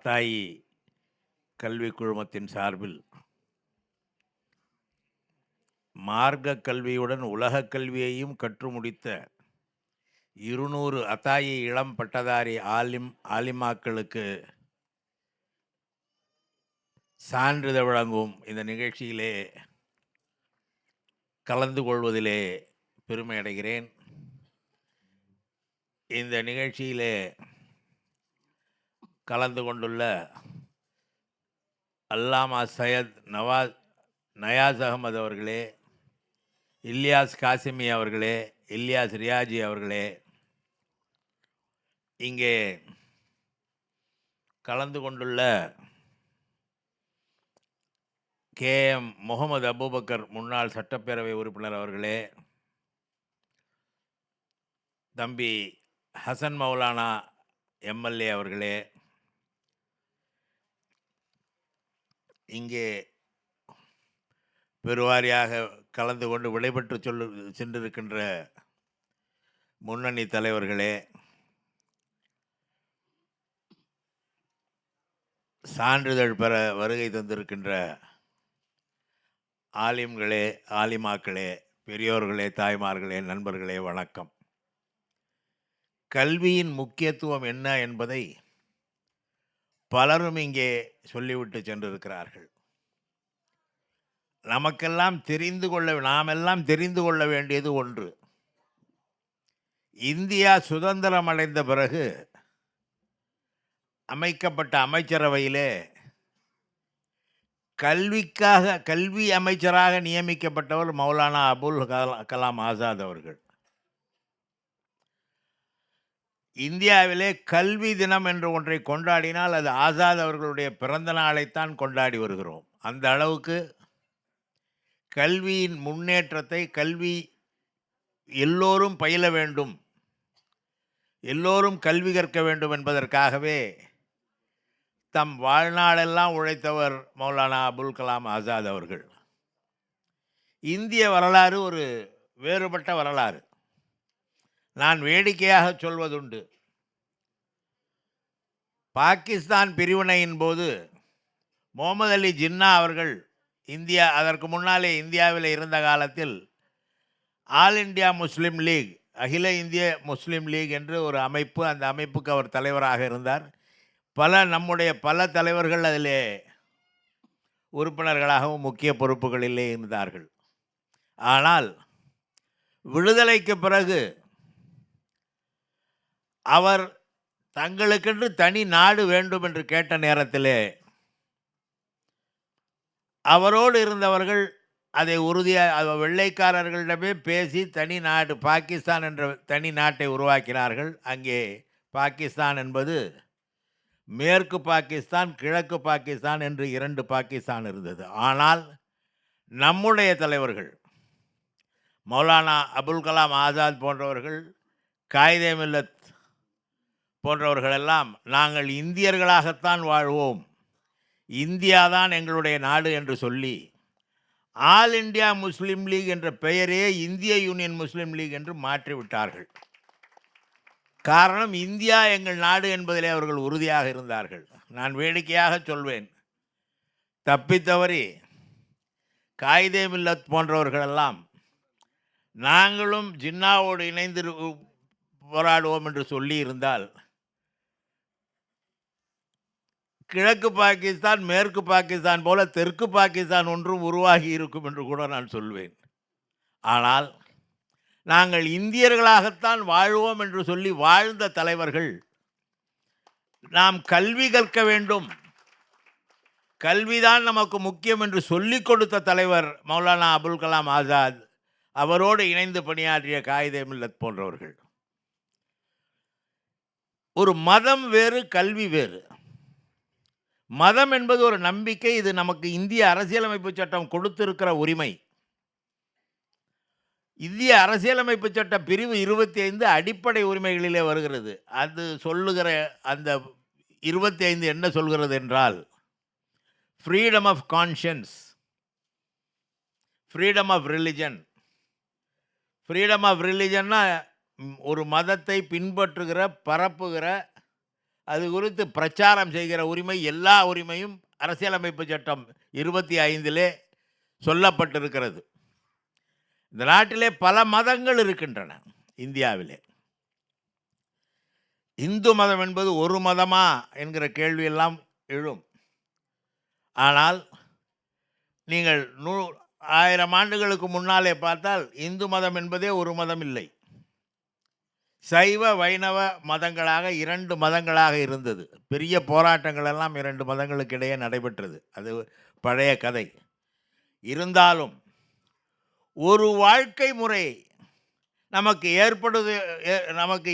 அத்தாயி கல்வி குழுமத்தின் சார்பில் மார்க்க கல்வியுடன் உலகக் கல்வியையும் கற்று முடித்த 200 அத்தாயி இளம் பட்டதாரி ஆலிமாக்களுக்கு சான்றிதழ் வழங்கும் இந்த நிகழ்ச்சியிலே கலந்து கொள்வதிலே பெருமை அடைகிறேன். இந்த நிகழ்ச்சியிலே கலந்து கொண்டுள்ள அல்லாமா சையத் நயாஸ் அகமது அவர்களே, இல்யாஸ் காசிமி அவர்களே, இல்யாஸ் ரியாஜி அவர்களே, இங்கே கலந்து கொண்டுள்ள KM முகமது அபூபக்கர் முன்னாள் சட்டப்பேரவை உறுப்பினர் அவர்களே, தம்பி ஹசன் மௌலானா MLA அவர்களே, இங்கே பெருவாரியாக கலந்து கொண்டு விடைபெற்று சென்றிருக்கின்ற முன்னணி தலைவர்களே, சான்றிதழ் பெற வருகை தந்திருக்கின்ற ஆலிம்களே, ஆலிமாக்களே, பெரியோர்களே, தாய்மார்களே, நண்பர்களே, வணக்கம். கல்வியின் முக்கியத்துவம் என்ன என்பதை பலரும் இங்கே சொல்லிவிட்டு சென்றிருக்கிறார்கள். நாமெல்லாம் தெரிந்து கொள்ள வேண்டியது ஒன்று. இந்தியா சுதந்திரம் அடைந்த பிறகு அமைக்கப்பட்ட அமைச்சரவையிலே கல்வி அமைச்சராக நியமிக்கப்பட்டவர் மௌலானா அபுல் கலாம் ஆசாத் அவர்கள். இந்தியாவிலே கல்வி தினம் என்று ஒன்றை கொண்டாடினால் அது ஆசாத் அவர்களுடைய பிறந்த நாளைத்தான் கொண்டாடி வருகிறோம். அந்த அளவுக்கு கல்வியின் முன்னேற்றத்தை, கல்வி எல்லோரும் பயில வேண்டும், எல்லோரும் கல்வி கற்க வேண்டும் என்பதற்காகவே தம் வாழ்நாளெல்லாம் உழைத்தவர் மௌலானா அபுல் கலாம் ஆசாத் அவர்கள். இந்திய வரலாறு ஒரு வேறுபட்ட வரலாறு. நான் வேடிக்கையாக சொல்வதுண்டு, பாகிஸ்தான் பிரிவினையின் போது முகமது அலி ஜின்னா அவர்கள் அதற்கு முன்னாலே இந்தியாவில் இருந்த காலத்தில் ஆல் இண்டியா முஸ்லீம் லீக், அகில இந்திய முஸ்லீம் லீக் என்று ஒரு அமைப்பு, அந்த அமைப்புக்கு அவர் தலைவராக இருந்தார். நம்முடைய பல தலைவர்கள் அதிலே உறுப்பினர்களாகவும் முக்கிய பொறுப்புகளிலே இருந்தார்கள். ஆனால் விடுதலைக்கு பிறகு அவர் தங்களுக்கென்று தனி நாடு வேண்டும் என்று கேட்ட நேரத்திலே அவரோடு இருந்தவர்கள் அதை உறுதியாக வெள்ளைக்காரர்களிடமே பேசி தனி நாடு, பாகிஸ்தான் என்ற தனி நாட்டை உருவாக்கினார்கள். அங்கே பாகிஸ்தான் என்பது மேற்கு பாகிஸ்தான், கிழக்கு பாகிஸ்தான் என்று 2 பாகிஸ்தான் இருந்தது. ஆனால் நம்முடைய தலைவர்கள் மௌலானா அபுல் கலாம் ஆசாத் போன்றவர்கள், காயிதே மில்லத் போன்றவர்களெல்லாம் நாங்கள் இந்தியர்களாகத்தான் வாழ்வோம், இந்தியாதான் எங்களுடைய நாடு என்று சொல்லி ஆல் இண்டியா முஸ்லீம் லீக் என்ற பெயரே இந்திய யூனியன் முஸ்லீம் லீக் என்று மாற்றிவிட்டார்கள். காரணம், இந்தியா எங்கள் நாடு என்பதிலே அவர்கள் உறுதியாக இருந்தார்கள். நான் வேடிக்கையாக சொல்வேன், தப்பித்தவறி காயிதே மில்லத் போன்றவர்களெல்லாம் நாங்களும் ஜின்னாவோடு இணைந்து போராடுவோம் என்று சொல்லி இருந்தால் கிழக்கு பாகிஸ்தான், மேற்கு பாகிஸ்தான் போல தெற்கு பாகிஸ்தான் ஒன்றும் உருவாகி இருக்கும் என்று கூட நான் சொல்வேன். ஆனால் நாங்கள் இந்தியர்களாகத்தான் வாழ்வோம் என்று சொல்லி வாழ்ந்த தலைவர்கள், நாம் கல்வி கற்க வேண்டும், கல்விதான் நமக்கு முக்கியம் என்று சொல்லிக் கொடுத்த தலைவர் மௌலானா அபுல் கலாம் ஆசாத், அவரோடு இணைந்து பணியாற்றிய காயிதே மில்லத் போன்றவர்கள். ஒரு மதம் வேறு, கல்வி வேறு. மதம் என்பது ஒரு நம்பிக்கை. இது நமக்கு இந்திய அரசியலமைப்பு சட்டம் கொடுத்திருக்கிற உரிமை. இந்திய அரசியலமைப்பு சட்ட பிரிவு 25 அடிப்படை உரிமைகளிலே வருகிறது. அது சொல்லுகிற அந்த 25 என்ன சொல்கிறது என்றால், freedom of conscience, freedom of religion. Freedom of ரிலிஜன்னா ஒரு மதத்தை பின்பற்றுகிற, பரப்புகிற அது குறித்து பிரச்சாரம் செய்கிற உரிமை, எல்லா உரிமையும் அரசியலமைப்பு சட்டம் 25 சொல்லப்பட்டிருக்கிறது. இந்த நாட்டிலே பல மதங்கள் இருக்கின்றன. இந்தியாவிலே இந்து மதம் என்பது ஒரு மதமா என்கிற கேள்வியெல்லாம் எழும். ஆனால் நீங்கள் 1000 ஆண்டுகளுக்கு முன்னாலே பார்த்தால் இந்து மதம் என்பதே ஒரு மதம் இல்லை. சைவ வைணவ மதங்களாக 2 மதங்களாக இருந்தது. பெரிய போராட்டங்கள் எல்லாம் 2 மதங்களுக்கு இடையே நடைபெற்றது. அது பழைய கதை. இருந்தாலும் ஒரு வாழ்க்கை முறை நமக்கு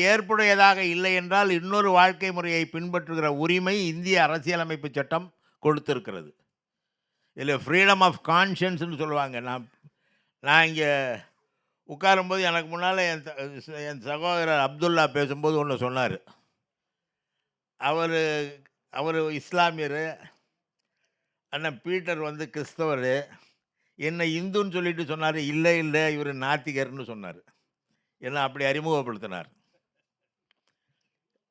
ஏற்புடையதாக இல்லை என்றால் இன்னொரு வாழ்க்கை முறையை பின்பற்றுகிற உரிமை இந்திய அரசியலமைப்பு சட்டம் கொடுத்திருக்கிறது. இதில் ஃப்ரீடம் ஆஃப் கான்ஷியன்ஸ்னு சொல்லுவாங்க. நான் இங்கே உட்காரும்போது எனக்கு முன்னால் என் சகோதரர் அப்துல்லா பேசும்போது ஒன்று சொன்னார். அவர் இஸ்லாமியர், அண்ணன் பீட்டர் வந்து கிறிஸ்தவர், என்னை இந்துன்னு சொல்லிட்டு சொன்னார். இல்லை இவர் நாத்திகர்னு சொன்னார். என்ன அப்படி அறிமுகப்படுத்தினார்.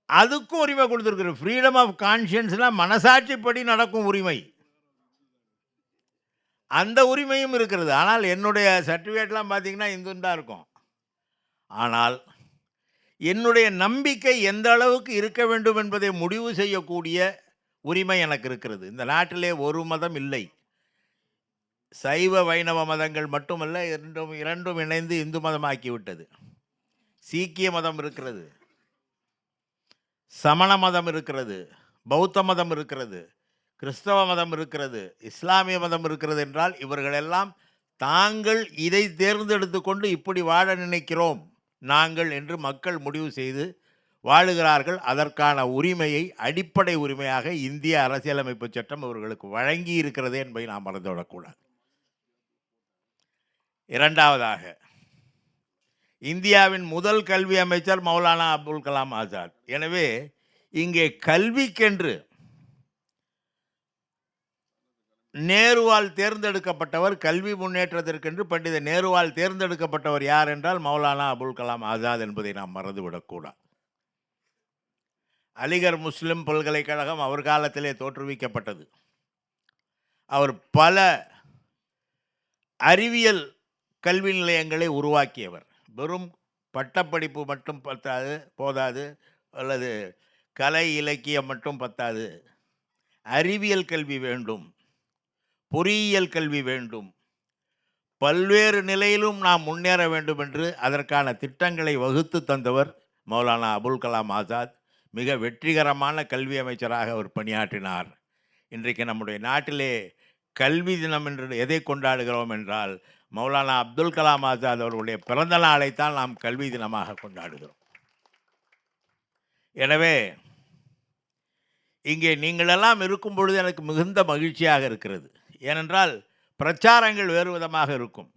அதுக்கும் உரிமை கொடுத்துருக்குற ஃப்ரீடம் ஆஃப் கான்ஷியன்ஸ்னால் மனசாட்சிப்படி நடக்கும் உரிமை. அந்த உரிமையும் இருக்கிறது. ஆனால் என்னுடைய சர்டிஃபிகேட்லாம் பார்த்தீங்கன்னா இந்துன்னு தான் இருக்கும். ஆனால் என்னுடைய நம்பிக்கை எந்த அளவுக்கு இருக்க வேண்டும் என்பதை முடிவு செய்யக்கூடிய உரிமை எனக்கு இருக்கிறது. இந்த நாட்டிலே ஒரு மதம் இல்லை. சைவ வைணவ மதங்கள் மட்டுமல்ல, இரண்டும் இணைந்து இந்து மதமாக்கிவிட்டது. சீக்கிய மதம் இருக்கிறது, சமண மதம் இருக்கிறது, பௌத்த மதம் இருக்கிறது, கிறிஸ்தவ மதம் இருக்கிறது, இஸ்லாமிய மதம் இருக்கிறது. என்றால் இவர்களெல்லாம் தாங்கள் இதை தேர்ந்தெடுத்து கொண்டு இப்படி வாழ நினைக்கிறோம் நாங்கள் என்று மக்கள் முடிவு செய்து வாழுகிறார்கள். அதற்கான உரிமையை அடிப்படை உரிமையாக இந்திய அரசியலமைப்பு சட்டம் இவர்களுக்கு வழங்கி இருக்கிறது என்பதை நாம் மறந்துவிடக்கூடாது. இரண்டாவதாக, இந்தியாவின் முதல் கல்வி அமைச்சர் மௌலானா அபுல் கலாம் ஆசாத். எனவே இங்கே கல்விக்கென்று நேருவால் தேர்ந்தெடுக்கப்பட்டவர், கல்வி முன்னேற்றத்திற்கென்று பண்டித நேருவால் தேர்ந்தெடுக்கப்பட்டவர் யார் என்றால் மௌலானா அபுல் கலாம் ஆசாத் என்பதை நாம் மறந்துவிடக்கூடாது. அலிகர் முஸ்லிம் பல்கலைக்கழகம் அவர் காலத்திலே தோற்றுவிக்கப்பட்டது. அவர் பல அறிவியல் கல்வி நிலையங்களை உருவாக்கியவர். வெறும் பட்டப்படிப்பு மட்டும் போதாது, அல்லது கலை இலக்கியம் மட்டும் பத்தாது. அறிவியல் கல்வி வேண்டும், பொறியியல் கல்வி வேண்டும், பல்வேறு நிலையிலும் நாம் முன்னேற வேண்டும் என்று அதற்கான திட்டங்களை வகுத்து தந்தவர் மௌலானா அபுல் கலாம் ஆசாத். மிக வெற்றிகரமான கல்வி அமைச்சராக அவர் பணியாற்றினார். இன்றைக்கு நம்முடைய நாட்டிலே கல்வி தினம் என்று எதை கொண்டாடுகிறோம் என்றால் மௌலானா அப்துல் கலாம் ஆசாத் அவர்களுடைய பிறந்த நாளைத்தான் நாம் கல்வி தினமாக கொண்டாடுகிறோம். எனவே இங்கே நீங்களெல்லாம் இருக்கும் பொழுது எனக்கு மிகுந்த மகிழ்ச்சியாக இருக்கிறது. ஏனென்றால் பிரச்சாரங்கள் வேறு விதமாக இருக்கும்.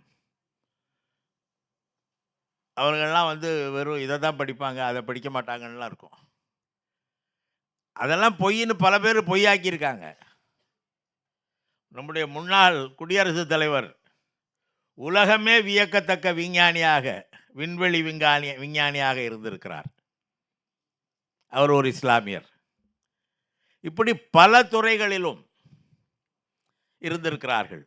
அவர்களெல்லாம் வெறும் இதை தான் படிப்பாங்க, அதை படிக்க மாட்டாங்கன்னெலாம் இருக்கும். அதெல்லாம் பொய்ன்னு பல பேர் பொய்யாக்கியிருக்காங்க. நம்முடைய முன்னாள் குடியரசுத் தலைவர் உலகமே வியக்கத்தக்க விஞ்ஞானியாக, விண்வெளி விஞ்ஞானியாக இருந்திருக்கிறார். அவர் ஒரு இஸ்லாமியர். இப்படி பல துறைகளிலும் இருந்திருக்கிறார்கள்.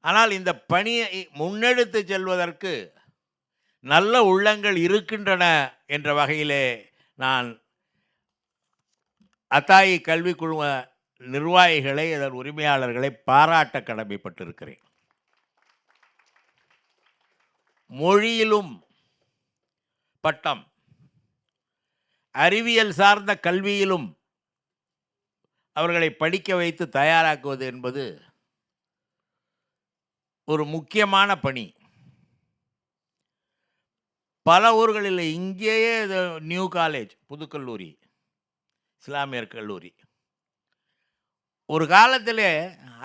ஆனால் இந்த பணியை முன்னெடுத்து செல்வதற்கு நல்ல உள்ளங்கள் இருக்கின்றன என்ற வகையிலே நான் அத்தாயி கல்வி குழும நிர்வாகிகளை, அதன் உரிமையாளர்களை பாராட்ட கடமைப்பட்டிருக்கிறேன். மொழியிலும் பட்டம், அறிவியல் சார்ந்த கல்வியிலும் அவர்களை படிக்க வைத்து தயாராக்குவது என்பது ஒரு முக்கியமான பணி. பல ஊர்களில் இங்கேயே நியூ காலேஜ், புதுக்கல்லூரி, இஸ்லாமியர் கல்லூரி. ஒரு காலத்திலே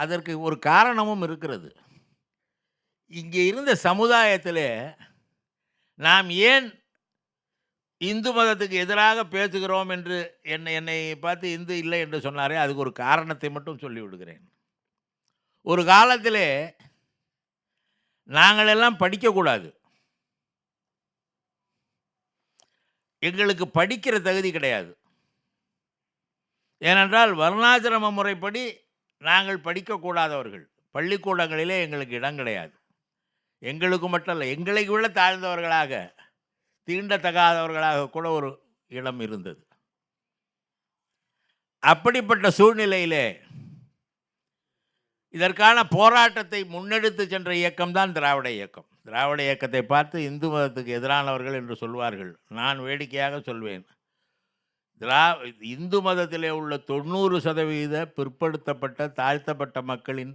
அதற்கு ஒரு காரணமும் இருக்கிறது. இங்கே இருந்த சமுதாயத்திலே நாம் ஏன் இந்து மதத்துக்கு எதிராக பேசுகிறோம் என்று என்னை பார்த்து இந்து இல்லை என்று சொன்னாரே, அதுக்கு ஒரு காரணத்தை மட்டும் சொல்லிவிடுகிறேன். ஒரு காலத்திலே நாங்களெல்லாம் படிக்கக்கூடாது, எங்களுக்கு படிக்கிற தகுதி கிடையாது. ஏனென்றால் வர்ணாசிரம முறைப்படி நாங்கள் படிக்கக்கூடாதவர்கள். பள்ளிக்கூடங்களிலே எங்களுக்கு இடம் கிடையாது. எங்களுக்கு மட்டும் இல்ல, எங்களை விட தாழ்ந்தவர்களாக, தீண்டத்தகாதவர்களாக கூட ஒரு இடம் இருந்தது. அப்படிப்பட்ட சூழ்நிலையிலே இதற்கான போராட்டத்தை முன்னெடுத்து சென்ற இயக்கம்தான் திராவிட இயக்கம். திராவிட இயக்கத்தை பார்த்து இந்து மதத்துக்கு எதிரானவர்கள் என்று சொல்வார்கள். நான் வேடிக்கையாக சொல்வேன், இந்து மதத்திலே உள்ள 90% பிற்படுத்தப்பட்ட தாழ்த்தப்பட்ட மக்களின்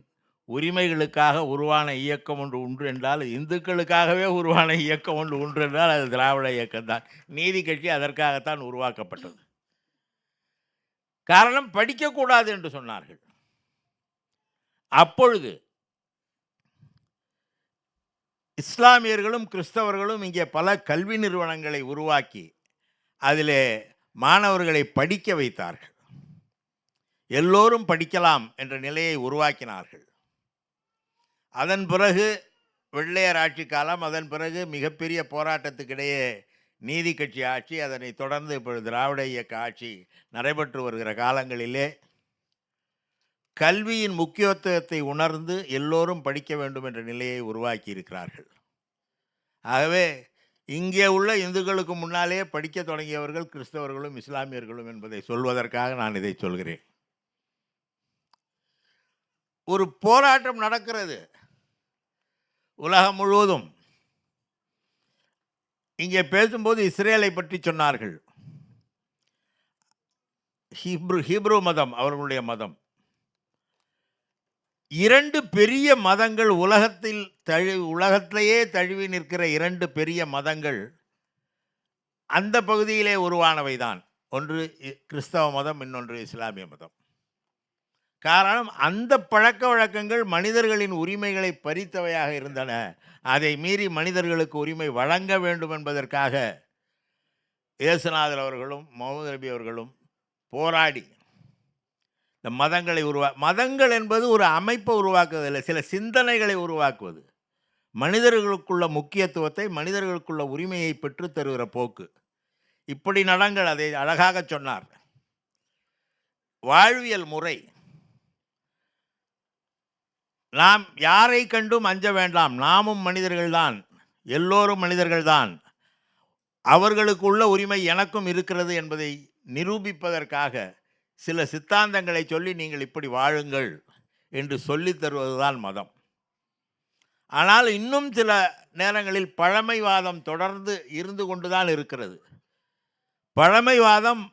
உரிமைகளுக்காக உருவான இயக்கம் ஒன்று உண்டு என்றால், இந்துக்களுக்காகவே உருவான இயக்கம் ஒன்று உண்டு என்றால் அது திராவிட இயக்கம்தான். நீதி கட்சி அதற்காகத்தான் உருவாக்கப்பட்டது. காரணம், படிக்கக்கூடாது என்று சொன்னார்கள். அப்பொழுது இஸ்லாமியர்களும் கிறிஸ்தவர்களும் இங்கே பல கல்வி நிறுவனங்களை உருவாக்கி அதிலே மாணவர்களை படிக்க வைத்தார்கள். எல்லோரும் படிக்கலாம் என்ற நிலையை உருவாக்கினார்கள். அதன் பிறகு வெள்ளையர் ஆட்சி காலம், அதன் பிறகு மிகப்பெரிய போராட்டத்துக்கிடையே நீதி கட்சி ஆட்சி, அதனை தொடர்ந்து இப்பொழுது திராவிட இயக்க ஆட்சி நடைபெற்று வருகிற காலங்களிலே கல்வியின் முக்கியத்துவத்தை உணர்ந்து எல்லோரும் படிக்க வேண்டும் என்ற நிலையை உருவாக்கி இருக்கிறார்கள். ஆகவே இங்கே உள்ள இந்துக்களுக்கு முன்னாலே படிக்க தொடங்கியவர்கள் கிறிஸ்தவர்களும் இஸ்லாமியர்களும் என்பதை சொல்வதற்காக நான் இதை சொல்கிறேன். ஒரு போராட்டம் நடக்கிறது உலகம் முழுவதும். இங்கே பேசும்போது இஸ்ரேலை பற்றி சொன்னார்கள். ஹீப்ரு மதம் அவர்களுடைய மதம். 2 பெரிய மதங்கள் உலகத்திலேயே தழுவி நிற்கிற 2 பெரிய மதங்கள் அந்த பகுதியிலே உருவானவைதான். ஒன்று கிறிஸ்தவ மதம், இன்னொன்று இஸ்லாமிய மதம். காரணம், அந்த பழக்க வழக்கங்கள் மனிதர்களின் உரிமைகளை பறித்தவையாக இருந்தன. அதை மீறி மனிதர்களுக்கு உரிமை வழங்க வேண்டும் என்பதற்காக இயேசுநாதர் அவர்களும் முகமது நபி அவர்களும் போராடி இந்த மதங்களை மதங்கள் என்பது ஒரு அமைப்பை உருவாக்குவதில்லை, சில சிந்தனைகளை உருவாக்குவது. மனிதர்களுக்குள்ள முக்கியத்துவத்தை, மனிதர்களுக்குள்ள உரிமையை பெற்று தருகிற போக்கு. இப்படி நடங்கள், அதை அழகாக சொன்னார். வாழ்வியல் முறை, நாம் யாரை கண்டும் அஞ்ச வேண்டாம், நாமும் மனிதர்கள்தான், எல்லோரும் மனிதர்கள்தான், அவர்களுக்குள்ள உரிமை எனக்கும் இருக்கிறது என்பதை நிரூபிப்பதற்காக சில சித்தாந்தங்களை சொல்லி நீங்கள் இப்படி வாழுங்கள் என்று சொல்லித் தருவதுதான் மதம். ஆனால் இன்னும் சில நேரங்களில் பழமைவாதம் தொடர்ந்து இருந்து கொண்டுதான் இருக்கிறது. பழமைவாதம்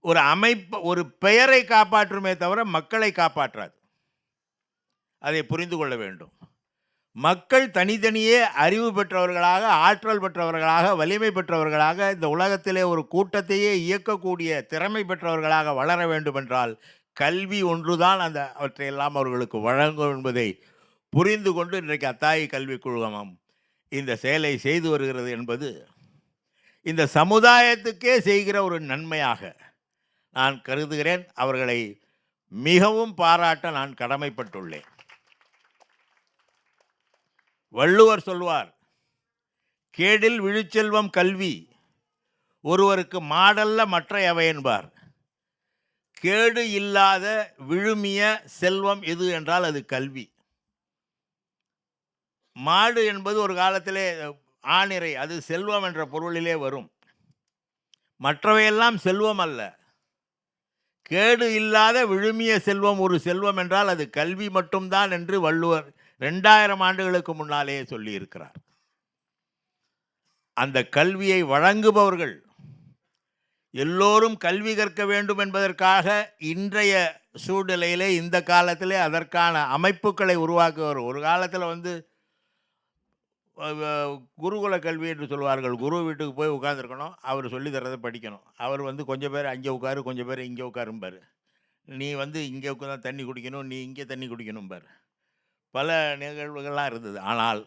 ஒரு அமைப்பு, ஒரு பெயரை காப்பாற்றுமே தவிர மக்களை காப்பாற்றாது. அதை புரிந்து கொள்ள வேண்டும். மக்கள் தனித்தனியே அறிவு பெற்றவர்களாக, ஆற்றல் பெற்றவர்களாக, வலிமை பெற்றவர்களாக, இந்த உலகத்திலே ஒரு கூட்டத்தையே இயக்கக்கூடிய திறமை பெற்றவர்களாக வளர வேண்டுமென்றால் கல்வி ஒன்றுதான் அவற்றையெல்லாம் அவர்களுக்கு வழங்கும் என்பதை புரிந்து கொண்டு இன்றைக்கு அத்தாயி கல்விக் குழுமம் இந்த செயலை செய்து வருகிறது என்பது இந்த சமுதாயத்துக்கே செய்கிற ஒரு நன்மையாக நான் கருதுகிறேன். அவர்களை மிகவும் பாராட்ட நான் கடமைப்பட்டுள்ளேன். வள்ளுவர் சொல்வார், கேடில் விழுச்செல்வம் கல்வி, ஒருவருக்கு மாடல்ல மற்றையவை என்பார். கேடு இல்லாத விழுமிய செல்வம் எது என்றால் அது கல்வி. மாடு என்பது ஒரு காலத்திலே ஆணிரை, அது செல்வம் என்ற பொருளிலே வரும். மற்றவையெல்லாம் செல்வம் அல்ல. கேடு இல்லாத விழுமிய செல்வம் ஒரு செல்வம் என்றால் அது கல்வி மட்டும்தான் என்று வள்ளுவர் 2000 ஆண்டுகளுக்கு முன்னாலேயே சொல்லியிருக்கிறார். அந்த கல்வியை வழங்குபவர்கள் எல்லோரும் கல்வி கற்க வேண்டும் என்பதற்காக இன்றைய சூழ்நிலையிலே, இந்த காலத்திலே அதற்கான அமைப்புகளை உருவாக்குவர். ஒரு காலத்தில் குருகுல கல்வி என்று சொல்வார்கள். குரு வீட்டுக்கு போய் உட்காந்துருக்கணும், அவர் சொல்லி தரதை படிக்கணும். அவர் கொஞ்சம் பேர் அங்கே உட்காரு, கொஞ்சம் பேர் இங்கே உட்காரும்பார். நீ இங்கே உட்காந்து தண்ணி குடிக்கணும், நீ இங்கே தண்ணி குடிக்கணும்பார். பல நிகழ்வுகள்லாம் இருந்தது. ஆனால்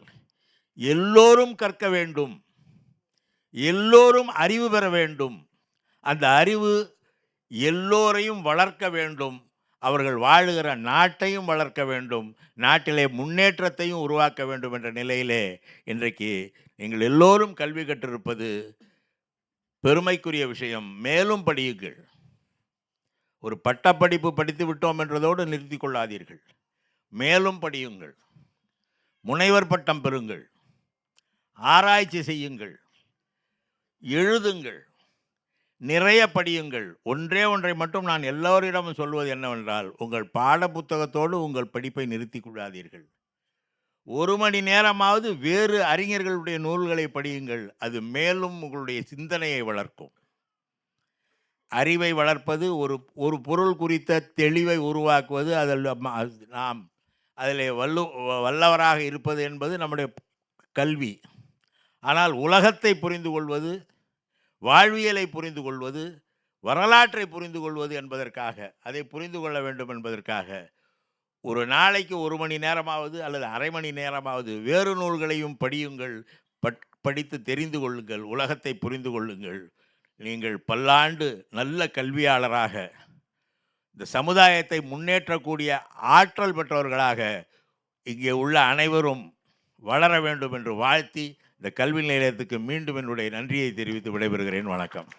எல்லோரும் கற்க வேண்டும், எல்லோரும் அறிவு பெற வேண்டும், அந்த அறிவு எல்லோரையும் வளர்க்க வேண்டும், அவர்கள் வாழுகிற நாட்டையும் வளர்க்க வேண்டும், நாட்டிலே முன்னேற்றத்தையும் உருவாக்க வேண்டும் என்ற நிலையிலே இன்றைக்கு நீங்கள் எல்லோரும் கல்வி கற்றிருப்பது பெருமைக்குரிய விஷயம். மேலும் படியுங்கள். ஒரு பட்டப்படிப்பு படித்து விட்டோம் என்றதோடு நிறுத்திக் கொள்ளாதீர்கள். மேலும் படியுங்கள், முனைவர் பட்டம் பெறுங்கள், ஆராய்ச்சி செய்யுங்கள், எழுதுங்கள், நிறைய படியுங்கள். ஒன்றே ஒன்றை மட்டும் நான் எல்லோரிடமும் சொல்வது என்னவென்றால், உங்கள் பாட புத்தகத்தோடு உங்கள் படிப்பை நிறுத்திக் கொள்ளாதீர்கள். 1 மணி நேரமாவது வேறு அறிஞர்களுடைய நூல்களை படியுங்கள். அது மேலும் உங்களுடைய சிந்தனையை வளர்க்கும். அறிவை வளர்ப்பது, ஒரு பொருள் குறித்த தெளிவை உருவாக்குவது, அதில் நாம் அதில் வல்லவராக இருப்பது என்பது நம்முடைய கல்வி. ஆனால் உலகத்தை புரிந்து கொள்வது, வாழ்வியலை புரிந்து கொள்வது, வரலாற்றை புரிந்து கொள்வது என்பதற்காக, அதை புரிந்து கொள்ள வேண்டும் என்பதற்காக ஒரு நாளைக்கு 1 மணி நேரமாவது அல்லது அரை மணி நேரமாவது வேறு நூல்களையும் படியுங்கள். படித்து தெரிந்து கொள்ளுங்கள், உலகத்தை புரிந்து கொள்ளுங்கள். நீங்கள் பல்லாண்டு நல்ல கல்வியாளராக, இந்த சமுதாயத்தை முன்னேற்றக்கூடிய ஆற்றல் பெற்றவர்களாக இங்கே உள்ள அனைவரும் வளர வேண்டும் என்று வாழ்த்தி, இந்த கல்வி நிலையத்துக்கு மீண்டும் என்னுடைய நன்றியை தெரிவித்து விடைபெறுகிறேன். வணக்கம்.